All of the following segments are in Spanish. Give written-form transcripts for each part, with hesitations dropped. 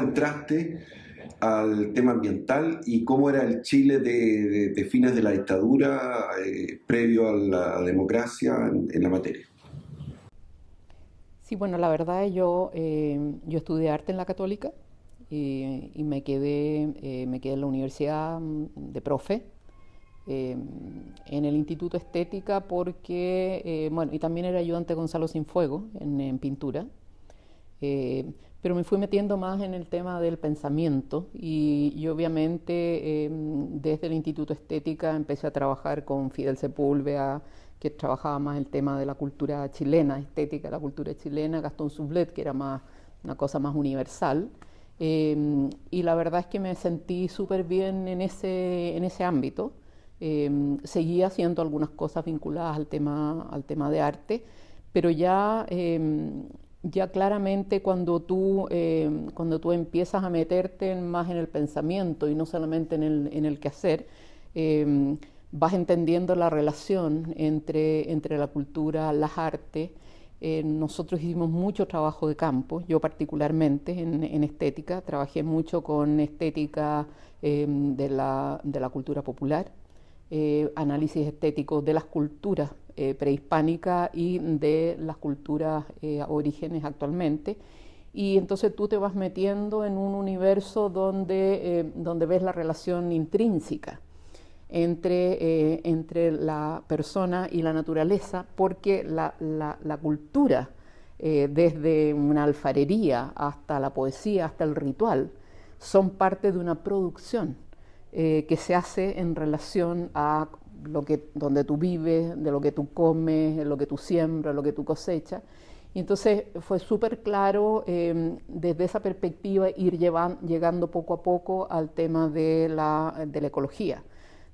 entraste al tema ambiental y cómo era el Chile de fines de la dictadura previo a la democracia en la materia. Sí, bueno, la verdad es yo estudié arte en la Católica y me quedé en la universidad de profe, en el Instituto Estética porque, bueno, y también era ayudante de Gonzalo Cienfuegos en pintura, pero me fui metiendo más en el tema del pensamiento y obviamente desde el Instituto Estética empecé a trabajar con Fidel Sepúlveda, que trabajaba más el tema de la cultura chilena, estética, la cultura chilena, Gastón Sublet, que era más una cosa más universal. Y la verdad es que me sentí súper bien en ese ámbito. Seguía haciendo algunas cosas vinculadas al tema de arte, pero ya claramente cuando tú empiezas a meterte más en el pensamiento y no solamente en el quehacer, vas entendiendo la relación entre la cultura, las artes. Nosotros hicimos mucho trabajo de campo, yo particularmente en estética, trabajé mucho con estética de la cultura popular, análisis estético de las culturas prehispánicas y de las culturas aborígenes actualmente. Y entonces tú te vas metiendo en un universo donde ves la relación intrínseca entre la persona y la naturaleza, porque la cultura, desde una alfarería hasta la poesía, hasta el ritual, son parte de una producción que se hace en relación a donde tú vives, de lo que tú comes, de lo que tú siembras, lo que tú cosechas. Y entonces fue súper claro desde esa perspectiva llegando poco a poco al tema de la ecología.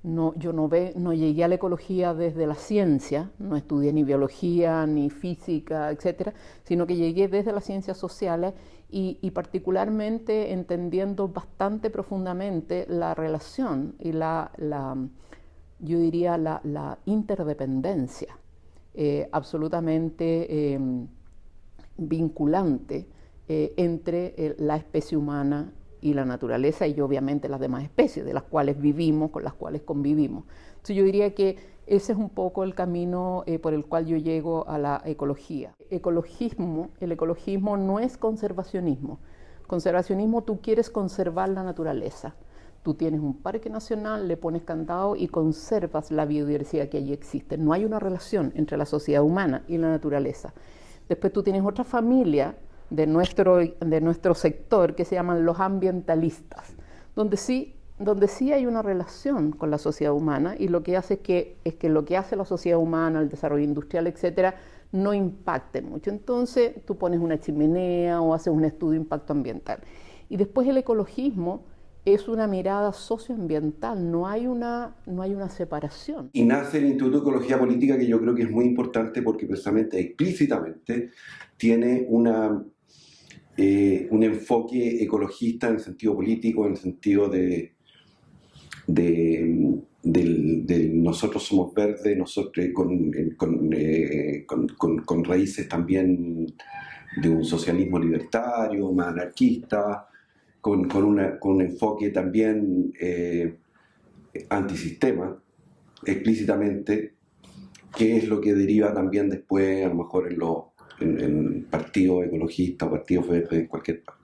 Yo no llegué a la ecología desde la ciencia, no estudié ni biología, ni física, etcétera, sino que llegué desde las ciencias sociales y particularmente entendiendo bastante profundamente la relación y yo diría la interdependencia absolutamente vinculante entre la especie humana y la naturaleza y obviamente las demás especies de las cuales vivimos, con las cuales convivimos. Entonces yo diría que ese es un poco el camino por el cual yo llego a la ecología. El ecologismo no es conservacionismo. Conservacionismo, tú quieres conservar la naturaleza. Tú tienes un parque nacional, le pones candado y conservas la biodiversidad que allí existe. No hay una relación entre la sociedad humana y la naturaleza. Después tú tienes otra familia de nuestro sector que se llaman los ambientalistas, donde sí hay una relación con la sociedad humana y lo que hace es que lo que hace la sociedad humana, el desarrollo industrial, etcétera, no impacte mucho. Entonces tú pones una chimenea o haces un estudio de impacto ambiental. Y después el ecologismo es una mirada socioambiental, no hay una separación. Y nace el Instituto de Ecología Política, que yo creo que es muy importante porque precisamente, explícitamente, tiene un enfoque ecologista en el sentido político, en el sentido de nosotros somos verdes, nosotros con raíces también de un socialismo libertario, más anarquista, con un enfoque también antisistema, explícitamente, que es lo que deriva también después, a lo mejor en partidos ecologistas o partidos verdes en cualquier parte.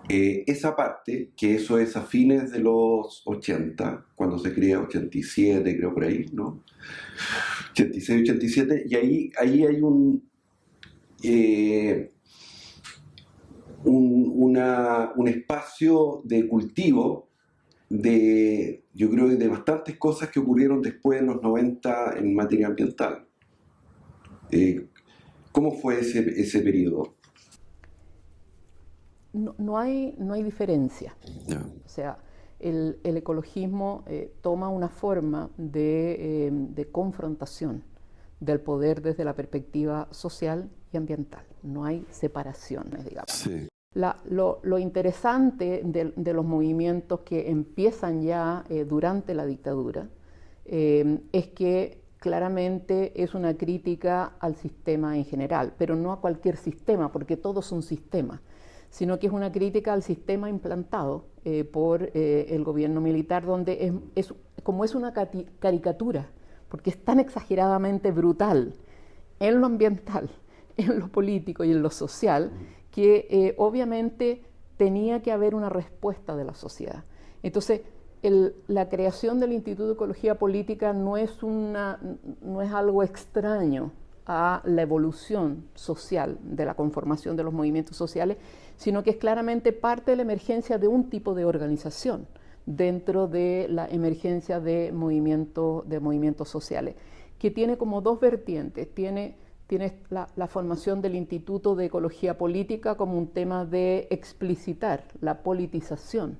Esa parte, que eso es a fines de los 80, cuando se crea 87, creo por ahí, ¿no? 86, 87, y ahí hay un espacio de cultivo yo creo que de bastantes cosas que ocurrieron después de los 90 en materia ambiental. ¿Cómo fue ese periodo? No hay diferencia. Yeah. O sea, el ecologismo toma una forma de confrontación del poder desde la perspectiva social y ambiental. No hay separaciones, digamos. Sí. Lo interesante de los movimientos que empiezan ya durante la dictadura es que claramente es una crítica al sistema en general, pero no a cualquier sistema, porque todos son sistemas, sino que es una crítica al sistema implantado por el gobierno militar, donde como es una caricatura, porque es tan exageradamente brutal en lo ambiental, en lo político y en lo social, que obviamente tenía que haber una respuesta de la sociedad. Entonces, la creación del Instituto de Ecología Política no es algo extraño a la evolución social de la conformación de los movimientos sociales, sino que es claramente parte de la emergencia de un tipo de organización dentro de la emergencia de movimientos sociales, que tiene como dos vertientes. Tiene la formación del Instituto de Ecología Política como un tema de explicitar la politización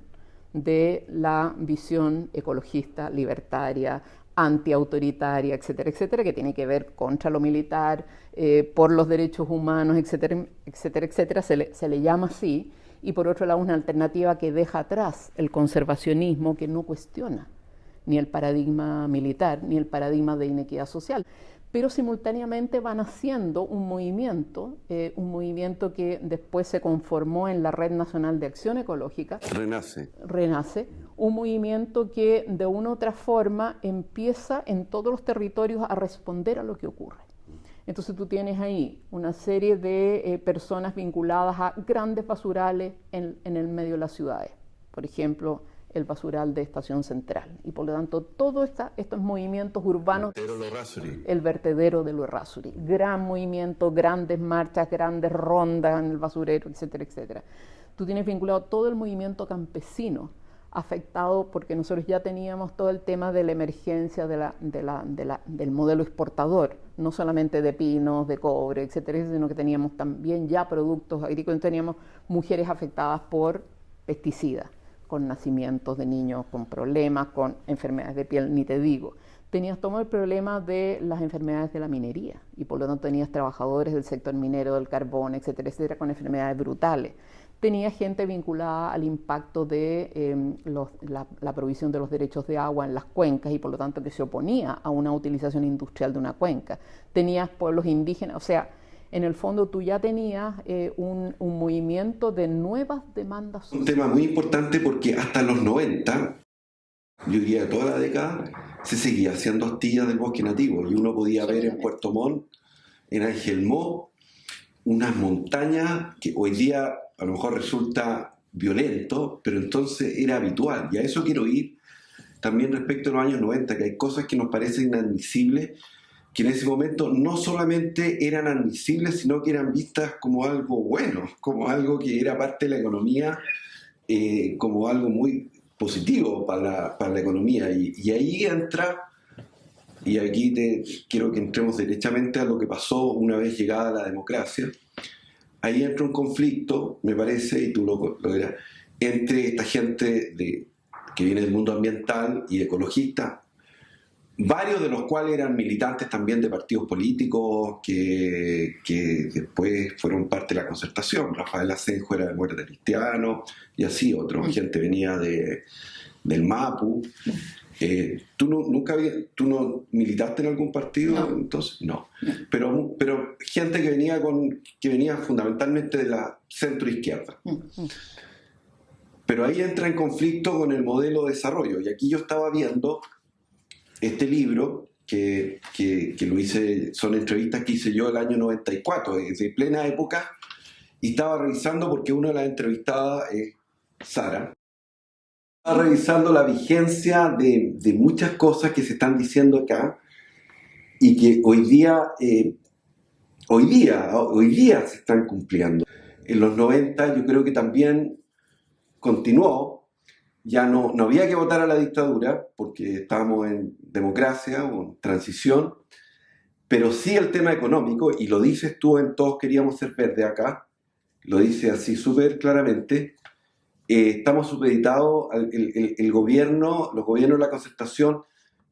de la visión ecologista, libertaria, antiautoritaria, etcétera, etcétera, que tiene que ver contra lo militar, por los derechos humanos, etcétera, etcétera, etcétera, se le llama así, y por otro lado una alternativa que deja atrás el conservacionismo, que no cuestiona ni el paradigma militar, ni el paradigma de inequidad social, pero simultáneamente van haciendo un movimiento que después se conformó en la Red Nacional de Acción Ecológica. Renace, un movimiento que de una u otra forma empieza en todos los territorios a responder a lo que ocurre. Entonces tú tienes ahí una serie de personas vinculadas a grandes basurales en el medio de las ciudades, por ejemplo, el basural de Estación Central, y por lo tanto todos estos movimientos urbanos, el vertedero de lo Errázuri, gran movimiento, grandes marchas, grandes rondas en el basurero, etcétera, etcétera. Tú tienes vinculado todo el movimiento campesino afectado, porque nosotros ya teníamos todo el tema de la emergencia del modelo exportador, no solamente de pinos, de cobre, etcétera, sino que teníamos también ya productos agrícolas, teníamos mujeres afectadas por pesticidas, con nacimientos de niños con problemas, con enfermedades de piel, ni te digo. Tenías todo el problema de las enfermedades de la minería, y por lo tanto tenías trabajadores del sector minero, del carbón, etcétera, etcétera, con enfermedades brutales. Tenía gente vinculada al impacto de la provisión de los derechos de agua en las cuencas, y por lo tanto que se oponía a una utilización industrial de una cuenca. Tenías pueblos indígenas, o sea, en el fondo tú ya tenías un movimiento de nuevas demandas sociales. Un tema muy importante porque hasta los 90, yo diría toda la década, se seguía haciendo astillas del bosque nativo, y uno podía ver en Puerto Montt, en Angelmó, unas montañas que hoy día a lo mejor resulta violento, pero entonces era habitual, y a eso quiero ir también respecto a los años 90, que hay cosas que nos parecen inadmisibles, que en ese momento no solamente eran admisibles, sino que eran vistas como algo bueno, como algo que era parte de la economía, como algo muy positivo para la economía. Y ahí entra, y aquí quiero que entremos derechamente a lo que pasó una vez llegada la democracia. Ahí entra un conflicto, me parece, y tú lo verás, entre esta gente que viene del mundo ambiental y ecologista, varios de los cuales eran militantes también de partidos políticos que después fueron parte de la Concertación. Rafael Asenjo era de Muerte Cristiano, y así otros. Gente venía del MAPU. ¿Tú no militaste en algún partido? No. Entonces, no. Pero gente que venía fundamentalmente de la centro-izquierda. Pero ahí entra en conflicto con el modelo de desarrollo. Y aquí yo estaba viendo este libro que lo hice, son entrevistas que hice yo el año 94, de plena época, y estaba revisando, porque una de las entrevistadas es Sara. Estaba revisando la vigencia de muchas cosas que se están diciendo acá, y que hoy día se están cumpliendo. En los 90 yo creo que también continuó. Ya no había que votar a la dictadura porque estábamos en democracia o en transición, pero sí el tema económico, y lo dices tú en Todos Queríamos Ser Verde acá, lo dice así súper claramente. Estamos supeditados, el gobierno, los gobiernos de la Concertación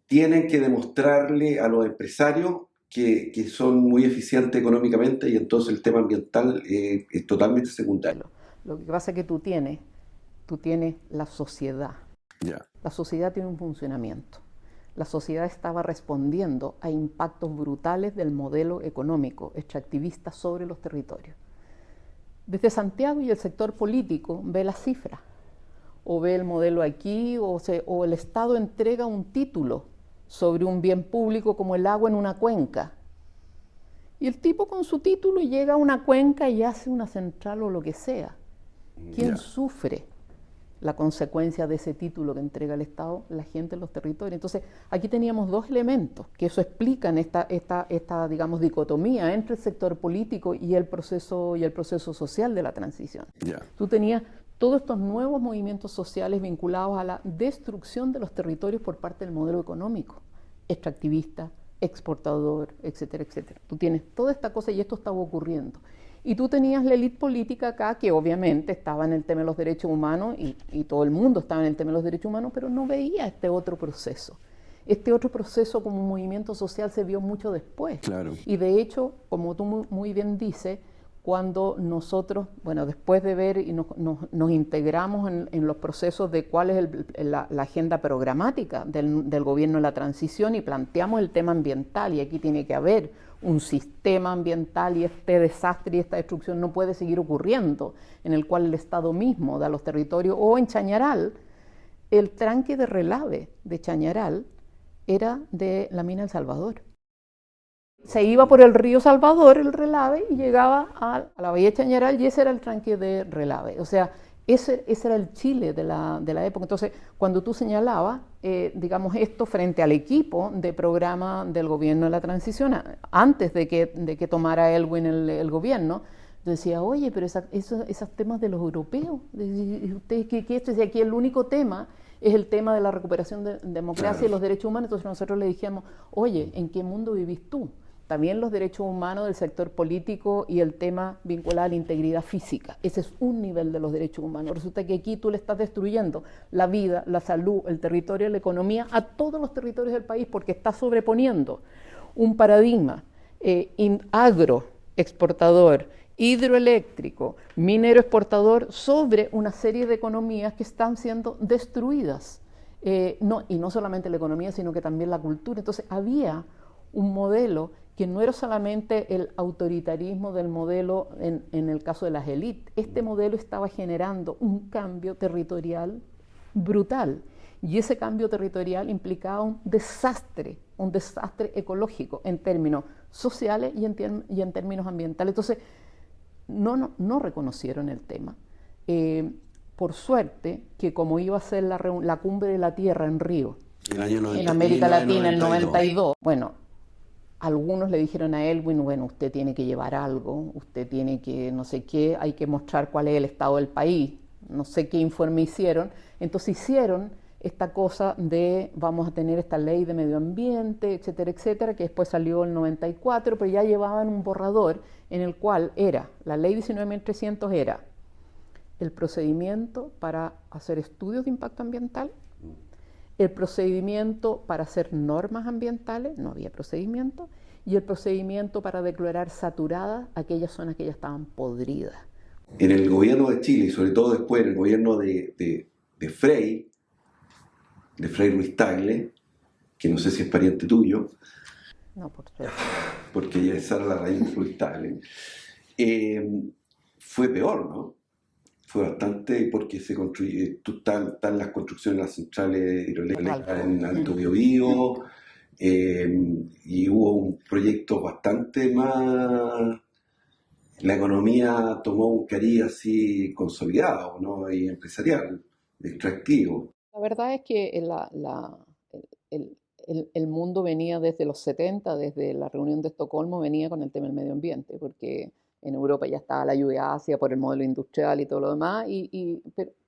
tienen que demostrarle a los empresarios que son muy eficientes económicamente, y entonces el tema ambiental es totalmente secundario. Lo que pasa es que tú tienes la sociedad. Yeah. La sociedad tiene un funcionamiento. La sociedad estaba respondiendo a impactos brutales del modelo económico extractivista sobre los territorios. Desde Santiago y el sector político ve las cifras, o ve el modelo aquí, o el Estado entrega un título sobre un bien público como el agua en una cuenca. Y el tipo con su título llega a una cuenca y hace una central o lo que sea. ¿Quién sufre la consecuencia de ese título que entrega el Estado? La gente en los territorios. Entonces, aquí teníamos dos elementos que eso explican esta digamos, dicotomía entre el sector político y el proceso social de la transición. Tú tenías todos estos nuevos movimientos sociales vinculados a la destrucción de los territorios por parte del modelo económico, extractivista, exportador, etcétera, etcétera. Tú tienes toda esta cosa y esto estaba ocurriendo. Y tú tenías la élite política acá que obviamente estaba en el tema de los derechos humanos y todo el mundo estaba en el tema de los derechos humanos, pero no veía este otro proceso. Este otro proceso como un movimiento social se vio mucho después. Claro. Y de hecho, como tú muy bien dices, cuando nosotros, bueno, después de ver y nos integramos en los procesos de cuál es la agenda programática del gobierno de la transición y planteamos el tema ambiental, y aquí tiene que haber un sistema ambiental y este desastre y esta destrucción no puede seguir ocurriendo, en el cual el Estado mismo da los territorios, o en Chañaral, el tranque de relave de Chañaral era de la mina El Salvador. Se iba por el río Salvador, el relave, y llegaba a la bahía de Chañaral, y ese era el tranque de relave. O sea, ese era el Chile de la época. Entonces, cuando tú señalabas, digamos, esto frente al equipo de programa del gobierno de la transición, antes de que tomara Aylwin el gobierno, yo decía, oye, pero esos temas de los europeos, ¿ustedes qué? Si aquí el único tema es el tema de la recuperación de democracia y los derechos humanos. Entonces nosotros le dijimos, oye, ¿en qué mundo vivís tú? También los derechos humanos del sector político y el tema vinculado a la integridad física. Ese es un nivel de los derechos humanos. Resulta que aquí tú le estás destruyendo la vida, la salud, el territorio, la economía a todos los territorios del país, porque estás sobreponiendo un paradigma agro exportador, hidroeléctrico, minero exportador sobre una serie de economías que están siendo destruidas. Y no solamente la economía, sino que también la cultura. Entonces había un modelo que no era solamente el autoritarismo del modelo en el caso de las élites. Este modelo estaba generando un cambio territorial brutal. Y ese cambio territorial implicaba un desastre ecológico en términos sociales y en términos ambientales. Entonces, no reconocieron el tema. Por suerte, que como iba a ser la cumbre de la Tierra en Río, en América Latina, en 92, bueno, algunos le dijeron a Aylwin, bueno, usted tiene que llevar algo, usted tiene que no sé qué, hay que mostrar cuál es el estado del país, no sé qué informe hicieron. Entonces hicieron esta cosa de vamos a tener esta ley de medio ambiente, etcétera, etcétera, que después salió en 94, pero ya llevaban un borrador en el cual era, la ley 19.300 era el procedimiento para hacer estudios de impacto ambiental, el procedimiento para hacer normas ambientales, no había procedimiento, y el procedimiento para declarar saturadas aquellas zonas que ya estaban podridas. En el gobierno de Chile, y sobre todo después en el gobierno de Frei Ruiz Tagle, que no sé si es pariente tuyo, no, por suerte, porque ya esa era la raíz de Ruiz Tagle, fue peor, ¿no? Fue bastante porque se construye, están las construcciones de las centrales hidroeléctricas en Alto Biobío, y hubo un proyecto bastante más, la economía tomó un cariz así consolidado, ¿no? Y empresarial, extractivo. La verdad es que el mundo venía desde los 70, desde la reunión de Estocolmo, venía con el tema del medio ambiente, porque en Europa ya estaba la lluvia ácida por el modelo industrial y todo lo demás,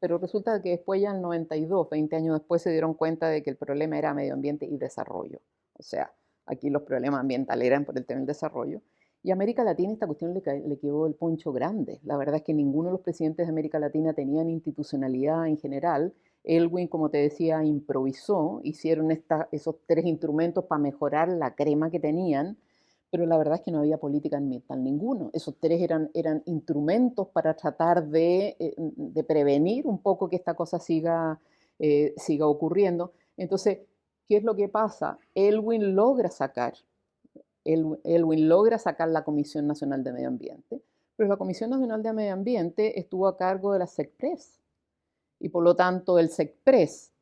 pero resulta que después ya en el 92, 20 años después, se dieron cuenta de que el problema era medio ambiente y desarrollo. O sea, aquí los problemas ambientales eran por el tema del desarrollo. Y a América Latina esta cuestión le quedó el poncho grande. La verdad es que ninguno de los presidentes de América Latina tenían institucionalidad en general. Aylwin, como te decía, improvisó, hicieron esos tres instrumentos para mejorar la crema que tenían, pero la verdad es que no había política ambiental ninguno. Esos tres eran instrumentos para tratar de prevenir un poco que esta cosa siga ocurriendo. Entonces, ¿qué es lo que pasa? Aylwin logra sacar la Comisión Nacional de Medio Ambiente, Pero la Comisión Nacional de Medio Ambiente estuvo a cargo de la SECPRES y por lo tanto el SECPRES,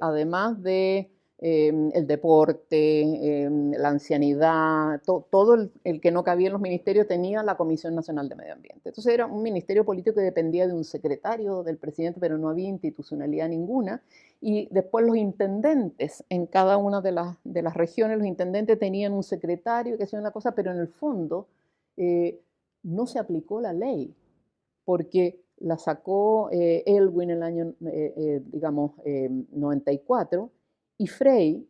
además de el deporte, la ancianidad, todo el que no cabía en los ministerios tenía la Comisión Nacional de Medio Ambiente. Entonces era un ministerio político que dependía de un secretario del presidente, pero no había institucionalidad ninguna. Y después los intendentes en cada una de las regiones, los intendentes tenían un secretario que hacía una cosa, pero en el fondo no se aplicó la ley, porque la sacó Elwin en el año, digamos, 94, y Frey,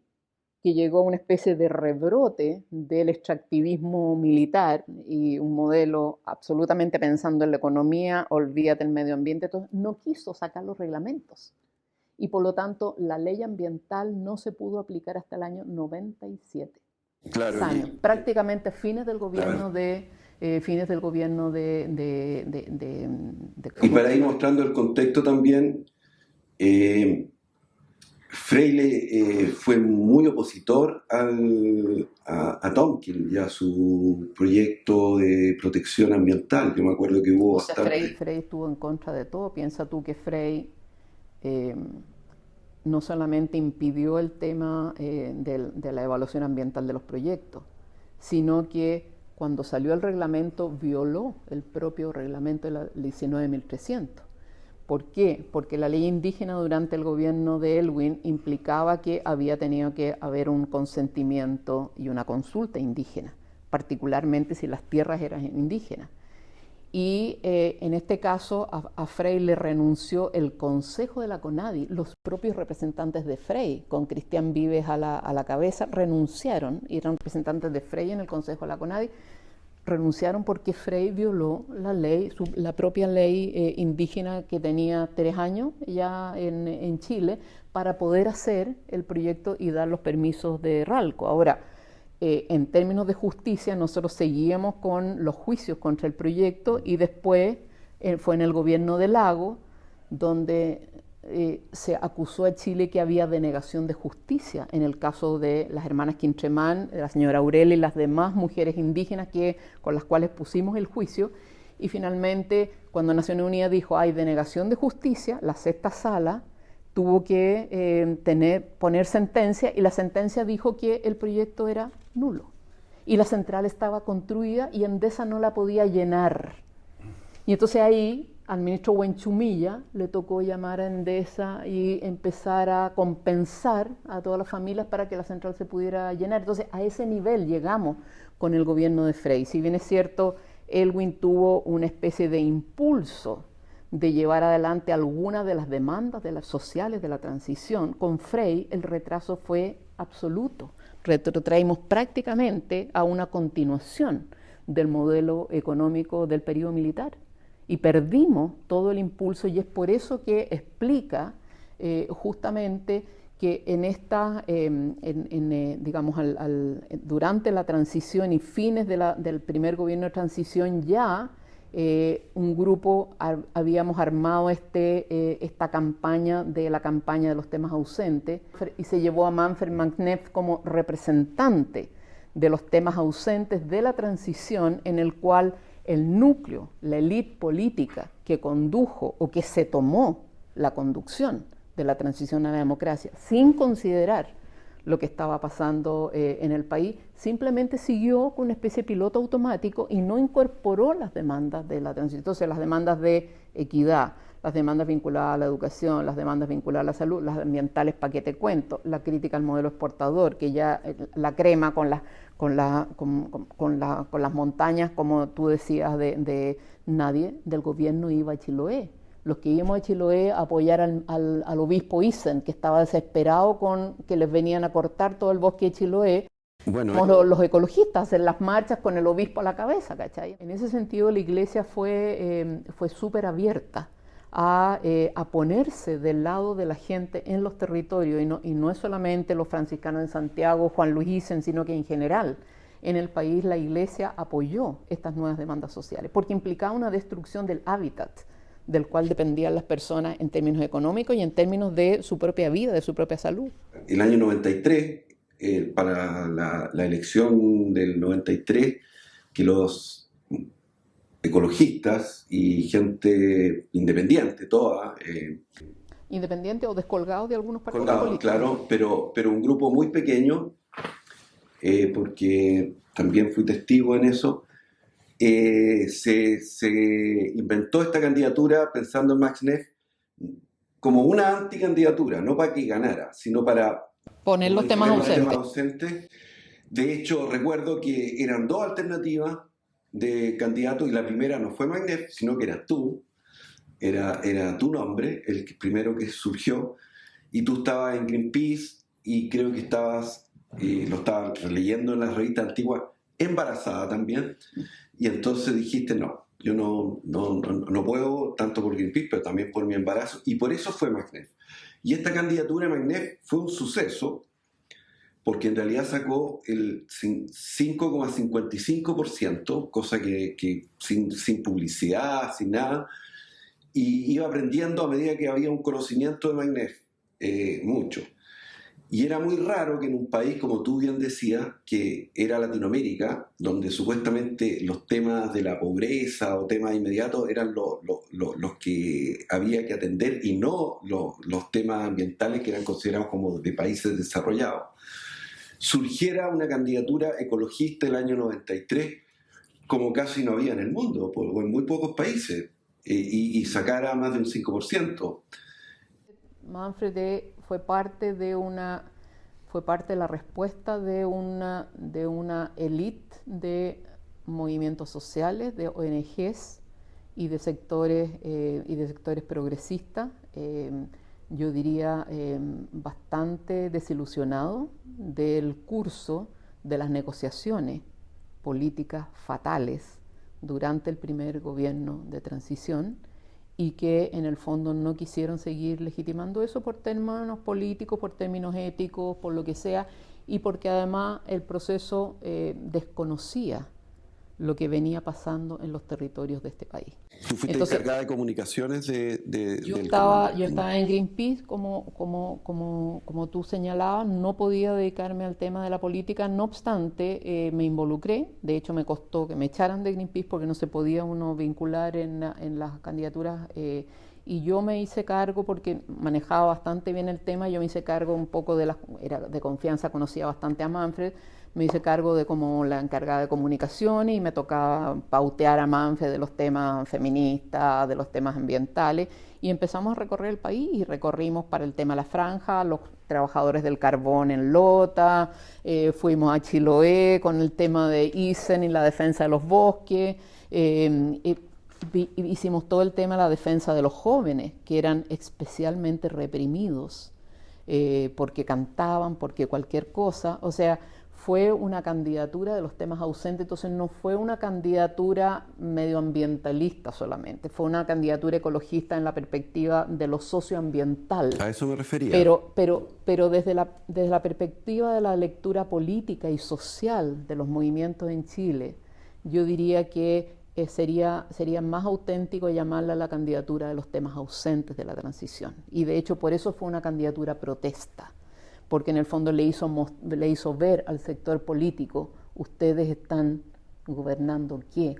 que llegó a una especie de rebrote del extractivismo militar y un modelo absolutamente pensando en la economía, olvídate el medio ambiente, entonces no quiso sacar los reglamentos. Y por lo tanto, la ley ambiental no se pudo aplicar hasta el año 97. Claro, años, prácticamente fines del gobierno de... Y para ir mostrando el contexto también, Freire fue muy opositor a Tonkin y a su proyecto de protección ambiental. Yo me acuerdo que hubo bastante... Frey estuvo en contra de todo. Piensa tú que Frey no solamente impidió el tema de la evaluación ambiental de los proyectos, sino que cuando salió el reglamento violó el propio reglamento de la 19.300. ¿Por qué? Porque la ley indígena durante el gobierno de Elwin implicaba que había tenido que haber un consentimiento y una consulta indígena, particularmente si las tierras eran indígenas. Y en este caso a Frey le renunció el Consejo de la CONADI, los propios representantes de Frey, con Cristian Vives a la cabeza, renunciaron, y eran representantes de Frey en el Consejo de la CONADI, renunciaron porque Frey violó la ley, la propia ley indígena que tenía 3 años ya en Chile, para poder hacer el proyecto y dar los permisos de RALCO. Ahora, en términos de justicia, nosotros seguíamos con los juicios contra el proyecto y después fue en el gobierno de Lagos donde se acusó a Chile que había denegación de justicia en el caso de las hermanas Quintremán, la señora Aurelia y las demás mujeres indígenas con las cuales pusimos el juicio. Y finalmente, cuando Naciones Unidas dijo hay denegación de justicia, la sexta sala tuvo que poner sentencia, y la sentencia dijo que el proyecto era nulo y la central estaba construida y Endesa no la podía llenar. Y entonces ahí al ministro Huenchumilla le tocó llamar a Endesa y empezar a compensar a todas las familias para que la central se pudiera llenar. Entonces a ese nivel llegamos con el gobierno de Frey. Si bien es cierto, Elwin tuvo una especie de impulso de llevar adelante algunas de las demandas sociales de la transición, con Frey el retraso fue absoluto. Retrotraímos prácticamente a una continuación del modelo económico del periodo militar y perdimos todo el impulso, y es por eso que explica justamente que en esta, digamos, durante la transición y fines del primer gobierno de transición ya un grupo habíamos armado esta campaña de los temas ausentes, y se llevó a Manfred Magnef como representante de los temas ausentes de la transición, en el cual el núcleo, la élite política que condujo o que se tomó la conducción de la transición a la democracia, sin considerar lo que estaba pasando en el país, simplemente siguió con una especie de piloto automático y no incorporó las demandas de la transición. Entonces, las demandas de equidad, las demandas vinculadas a la educación, las demandas vinculadas a la salud, las ambientales, pa' qué te cuento, la crítica al modelo exportador, que ya la crema con las montañas, como tú decías, de nadie del gobierno iba a Chiloé. Los que íbamos a Chiloé a apoyar al obispo Isen, que estaba desesperado con que les venían a cortar todo el bosque de Chiloé. Bueno, los ecologistas en las marchas con el obispo a la cabeza, ¿cachai? En ese sentido, la iglesia fue súper abierta a ponerse del lado de la gente en los territorios, y no es solamente los franciscanos en Santiago, Juan Luis Isen, sino que en general en el país la iglesia apoyó estas nuevas demandas sociales, porque implicaba una destrucción del hábitat del cual dependían las personas en términos económicos y en términos de su propia vida, de su propia salud. El año 93, para la elección del 93, que los ecologistas y gente independiente, toda, Independiente o descolgado de algunos partidos colgados, políticos. claro, pero un grupo muy pequeño, porque también fui testigo en eso. Se inventó esta candidatura pensando en Max Neff como una anticandidatura, no para que ganara, sino para, Poner como los temas dijiste, los temas ausentes. ausentes. De hecho, recuerdo que eran dos alternativas de candidatos y la primera no fue Max Neff, sino que eras tú, era tu nombre, primero que surgió, y tú estabas en Greenpeace y creo que lo estabas leyendo en las revistas antiguas, embarazada también, y entonces dijiste, no, yo no puedo, tanto por Greenpeace, pero también por mi embarazo, y por eso fue Max Neff. Y esta candidatura de Max Neff fue un suceso, porque en realidad sacó el 5,55%, cosa que sin publicidad, sin nada, y iba aprendiendo a medida que había un conocimiento de Max Neff, mucho. Y era muy raro que en un país, como tú bien decías, que era Latinoamérica, donde supuestamente los temas de la pobreza o temas inmediatos eran los que había que atender y no los temas ambientales que eran considerados como de países desarrollados, surgiera una candidatura ecologista el año 93, como casi no había en el mundo, o en muy pocos países, y sacara más de un 5%. Manfred fue parte de la respuesta de una élite de movimientos sociales, de ONGs y de sectores progresistas, yo diría bastante desilusionado del curso de las negociaciones políticas fatales durante el primer gobierno de transición, y que en el fondo no quisieron seguir legitimando eso por términos políticos, por términos éticos, por lo que sea, y porque además el proceso desconocía lo que venía pasando en los territorios de este país. Tú fuiste Entonces, encargada de comunicaciones yo del estaba en Greenpeace, como tú señalabas, no podía dedicarme al tema de la política, no obstante, me involucré, de hecho me costó que me echaran de Greenpeace porque no se podía uno vincular en las candidaturas, y yo me hice cargo, porque manejaba bastante bien el tema, yo me hice cargo un poco era de confianza, conocía bastante a Manfred, me hice cargo de como la encargada de comunicaciones y me tocaba pautear a Manfred de los temas feministas, de los temas ambientales, y empezamos a recorrer el país y recorrimos para el tema de la franja, los trabajadores del carbón en Lota, fuimos a Chiloé con el tema de ISEN y la defensa de los bosques, hicimos todo el tema de la defensa de los jóvenes, que eran especialmente reprimidos, porque cantaban, porque cualquier cosa, o sea, fue una candidatura de los temas ausentes, entonces no fue una candidatura medioambientalista solamente, fue una candidatura ecologista en la perspectiva de lo socioambiental. A eso me refería. Pero desde la perspectiva de la lectura política y social de los movimientos en Chile, yo diría que sería más auténtico llamarla la candidatura de los temas ausentes de la transición. Y de hecho por eso fue una candidatura protesta, porque en el fondo le hizo ver al sector político, ustedes están gobernando qué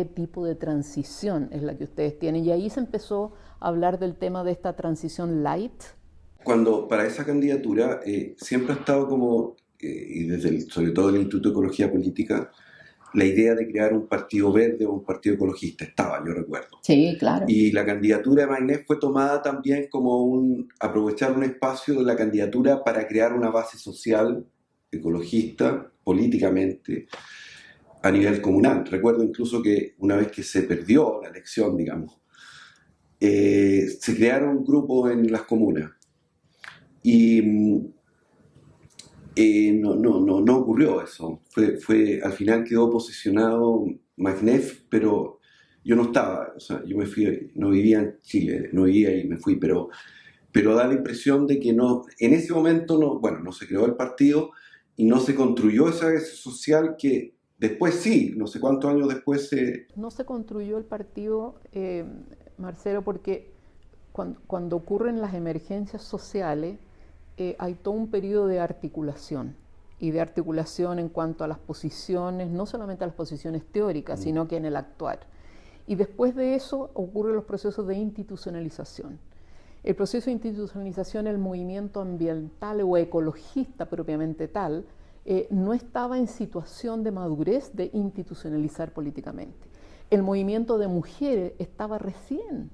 tipo de transición es la que ustedes tienen. Y ahí se empezó a hablar del tema de esta transición light. Cuando para esa candidatura siempre ha estado como, y sobre todo el Instituto de Ecología Política, la idea de crear un partido verde o un partido ecologista estaba, yo recuerdo. Sí, claro. Y la candidatura de Max Neff fue tomada también como aprovechar un espacio de la candidatura para crear una base social ecologista, políticamente, a nivel comunal. Recuerdo incluso que una vez que se perdió la elección, digamos, se crearon grupos en las comunas. Y no ocurrió eso. Al final quedó posicionado Max Neff, pero yo no estaba, o sea, yo me fui, no vivía en Chile, no vivía y me fui, pero da la impresión de que no, en ese momento no se creó el partido y no se construyó esa base social que después sí, no sé cuántos años después No se construyó el partido, Marcelo, porque cuando ocurren las emergencias sociales, hay todo un periodo de articulación, y de articulación en cuanto a las posiciones, no solamente a las posiciones teóricas, sino que en el actuar. Y después de eso ocurren los procesos de institucionalización. El proceso de institucionalización, el movimiento ambiental o ecologista propiamente tal, no estaba en situación de madurez de institucionalizar políticamente. El movimiento de mujeres estaba recién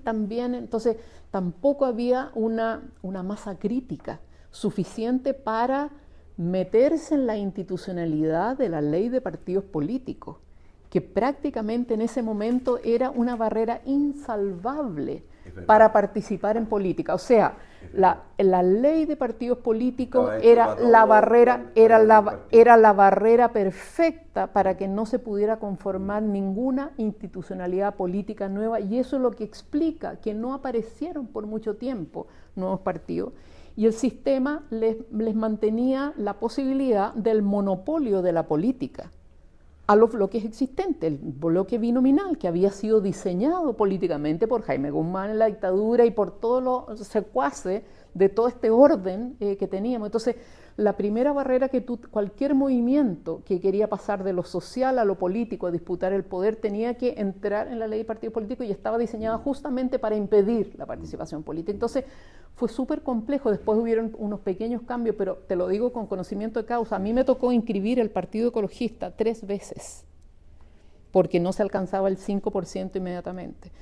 también, entonces tampoco había una masa crítica suficiente para meterse en la institucionalidad de la ley de partidos políticos, que prácticamente en ese momento era una barrera insalvable para participar en política. O sea, la ley de partidos políticos era la barrera perfecta para que no se pudiera conformar ninguna institucionalidad política nueva, y eso es lo que explica que no aparecieron por mucho tiempo nuevos partidos, y el sistema les mantenía la posibilidad del monopolio de la política a los bloques existentes, el bloque binominal que había sido diseñado políticamente por Jaime Guzmán en la dictadura y por todos los secuaces de todo este orden que teníamos. Entonces, la primera barrera que cualquier movimiento que quería pasar de lo social a lo político, a disputar el poder, tenía que entrar en la ley de partidos políticos, y estaba diseñada justamente para impedir la participación política. Entonces, fue súper complejo. Después hubieron unos pequeños cambios, pero te lo digo con conocimiento de causa. A mí me tocó inscribir el Partido Ecologista 3 veces, porque no se alcanzaba el 5% inmediatamente.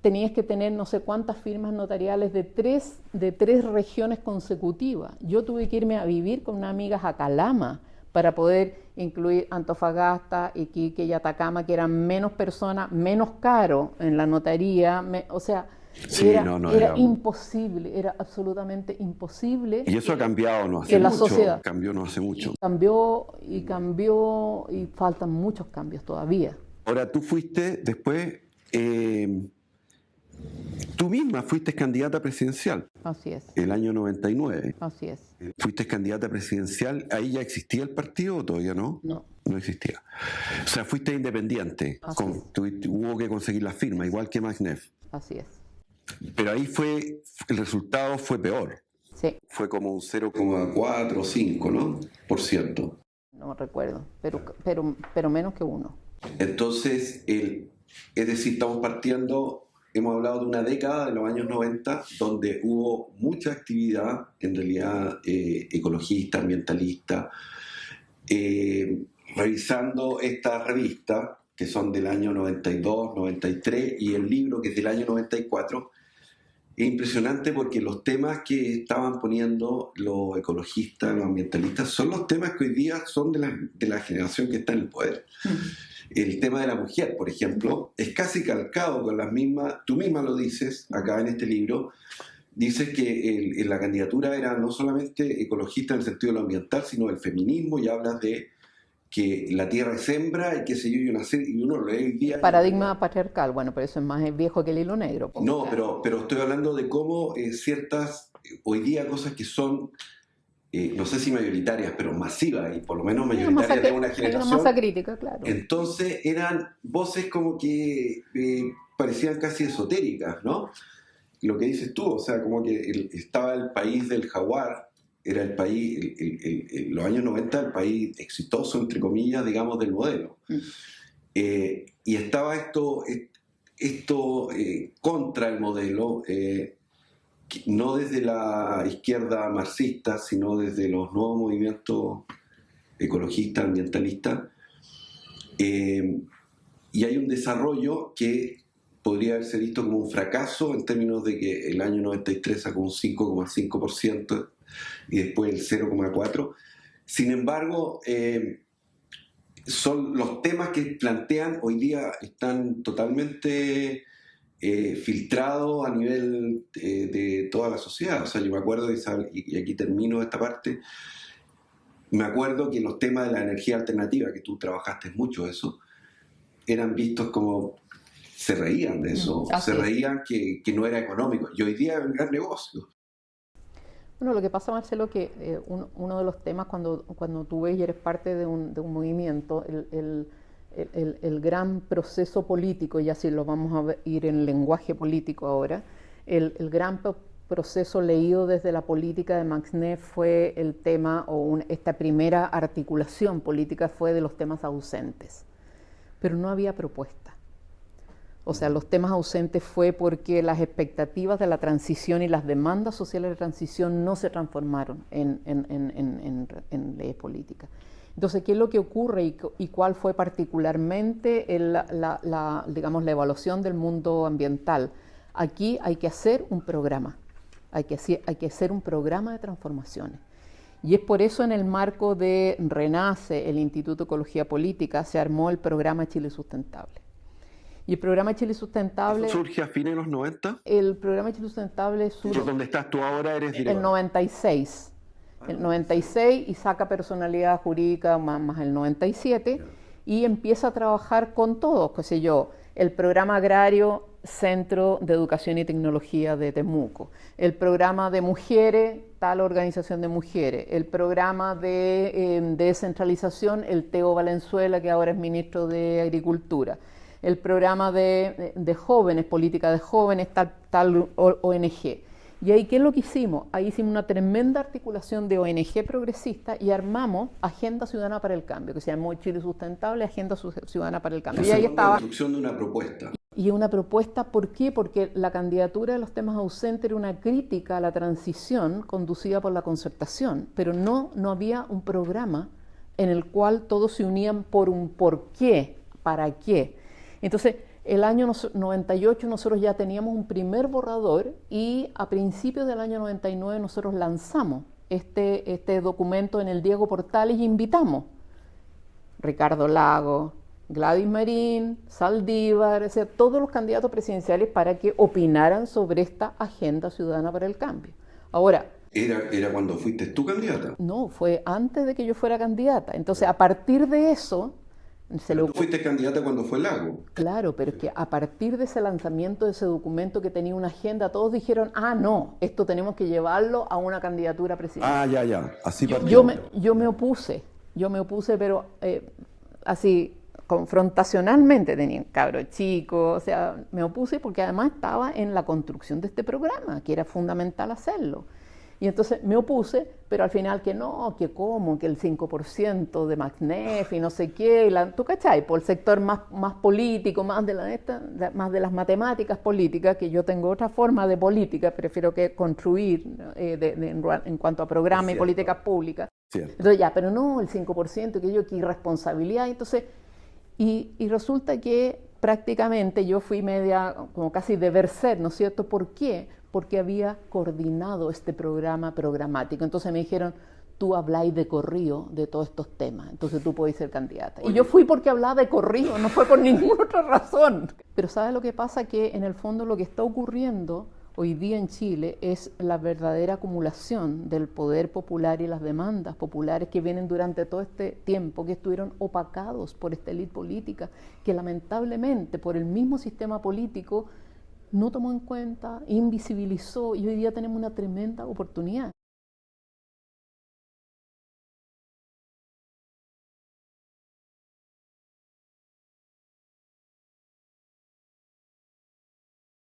Tenías que tener no sé cuántas firmas notariales de tres regiones consecutivas. Yo tuve que irme a vivir con unas amigas a Calama para poder incluir Antofagasta, Iquique y Atacama, que eran menos personas, menos caro en la notaría, o sea, sí, era imposible, era absolutamente imposible. Y eso ha cambiado no hace mucho, sociedad cambió no hace mucho. Cambió y faltan muchos cambios todavía. Ahora, tú fuiste después... Tú misma fuiste candidata presidencial. Así es. El año 99. Así es. Fuiste candidata presidencial. ¿Ahí ya existía el partido o todavía no? No. No existía. O sea, fuiste independiente. Hubo que conseguir la firma, igual que McNeff. Así es. Pero ahí el resultado fue peor. Sí. Fue como un 0,4 o 5, ¿no? %. No recuerdo, pero menos que 1. Entonces, es decir, estamos partiendo... Hemos hablado de una década de los años 90 donde hubo mucha actividad, en realidad ecologista, ambientalista, revisando estas revistas que son del año 92, 93 y el libro que es del año 94. Es impresionante porque los temas que estaban poniendo los ecologistas, los ambientalistas, son los temas que hoy día son de la generación que está en el poder. El tema de la mujer, por ejemplo, es casi calcado con las mismas, tú misma lo dices acá en este libro, dices que la candidatura era no solamente ecologista en el sentido de lo ambiental, sino del feminismo, y hablas de que la tierra es hembra y qué sé yo, y uno lo lee hoy día. Paradigma patriarcal, bueno, pero eso es más viejo que el hilo negro. No, pero estoy hablando de cómo ciertas, hoy día cosas que son... no sé si mayoritarias, pero masivas, y por lo menos mayoritarias de una generación. Una masa crítica, claro. Entonces eran voces como que parecían casi esotéricas, ¿no? Lo que dices tú, o sea, como que estaba el país del jaguar, era el país, los años 90, el país exitoso, entre comillas, digamos, del modelo. Y estaba esto contra el modelo, no desde la izquierda marxista, sino desde los nuevos movimientos ecologistas, ambientalistas. Y hay un desarrollo que podría haberse visto como un fracaso en términos de que el año 93 sacó un 5,5% y después el 0,4%. Sin embargo, son los temas que plantean hoy día están totalmente... filtrado a nivel de toda la sociedad. O sea, yo me acuerdo, y aquí termino esta parte, me acuerdo que los temas de la energía alternativa, que tú trabajaste mucho eso, eran vistos como, se reían de eso, se reían que no era económico, y hoy día es un gran negocio. Bueno, lo que pasa, Marcelo, que uno de los temas cuando tú ves y eres parte de un movimiento, el gran proceso político, y así lo vamos a ir en lenguaje político ahora, el gran proceso leído desde la política de McNeff fue el tema, esta primera articulación política fue de los temas ausentes, pero no había propuesta. O sea, los temas ausentes fue porque las expectativas de la transición y las demandas sociales de transición no se transformaron en leyes políticas. Entonces, ¿qué es lo que ocurre y cuál fue particularmente digamos, la evaluación del mundo ambiental? Aquí hay que hacer un programa, hay que hacer un programa de transformaciones. Y es por eso en el marco de RENACE, el Instituto de Ecología Política, se armó el programa Chile Sustentable. Y el programa Chile Sustentable... ¿Eso surge a fines de los 90? El programa Chile Sustentable surge... ¿Por donde estás tú ahora eres director? El 96. El 96 y saca personalidad jurídica más el 97 y empieza a trabajar con todos, qué sé yo, el programa agrario Centro de Educación y Tecnología de Temuco, el programa de mujeres, tal organización de mujeres, el programa de descentralización, el Teo Valenzuela, que ahora es ministro de Agricultura, el programa de jóvenes, política de jóvenes, tal ONG. Y ahí, ¿qué es lo que hicimos? Ahí hicimos una tremenda articulación de ONG progresista y armamos Agenda Ciudadana para el Cambio, que se llamó Chile Sustentable, Agenda Ciudadana para el Cambio. Y ahí estaba la construcción de una propuesta. Y una propuesta, ¿por qué? Porque la candidatura de los temas ausentes era una crítica a la transición conducida por la concertación, pero no había un programa en el cual todos se unían por un por qué, para qué. Entonces, el año 98 nosotros ya teníamos un primer borrador y a principios del año 99 nosotros lanzamos este documento en el Diego Portales y invitamos Ricardo Lagos, Gladys Marín, Saldívar, o sea, todos los candidatos presidenciales para que opinaran sobre esta agenda ciudadana para el cambio. Ahora, ¿Era cuando fuiste tú candidata? No, fue antes de que yo fuera candidata. Entonces, a partir de eso... Tú fuiste candidata cuando fue Lago. Claro, pero es que a partir de ese lanzamiento de ese documento que tenía una agenda, todos dijeron, no, esto tenemos que llevarlo a una candidatura presidencial. Ya, así partió. Yo me opuse, pero así confrontacionalmente, tenía un cabro chico, o sea, me opuse porque además estaba en la construcción de este programa, que era fundamental hacerlo. Y entonces me opuse, pero al final que no, que cómo, que el 5% de MACNEF y no sé qué, ¿tú cachai? Por el sector más político, más de las matemáticas políticas, que yo tengo otra forma de política, prefiero que construir en cuanto a programas y políticas públicas. Cierto. Entonces pero no, el 5%, que irresponsabilidad. Entonces, y resulta que prácticamente yo fui media, como casi deber ser, ¿no es cierto? ¿Por qué? Porque había coordinado este programa programático. Entonces me dijeron, tú habláis de corrido de todos estos temas, entonces tú podés ser candidata. Y yo fui porque hablaba de corrido, no fue por ninguna otra razón. Pero ¿sabes lo que pasa? Que en el fondo lo que está ocurriendo hoy día en Chile es la verdadera acumulación del poder popular y las demandas populares que vienen durante todo este tiempo, que estuvieron opacados por esta élite política, que lamentablemente por el mismo sistema político no tomó en cuenta, invisibilizó, y hoy día tenemos una tremenda oportunidad.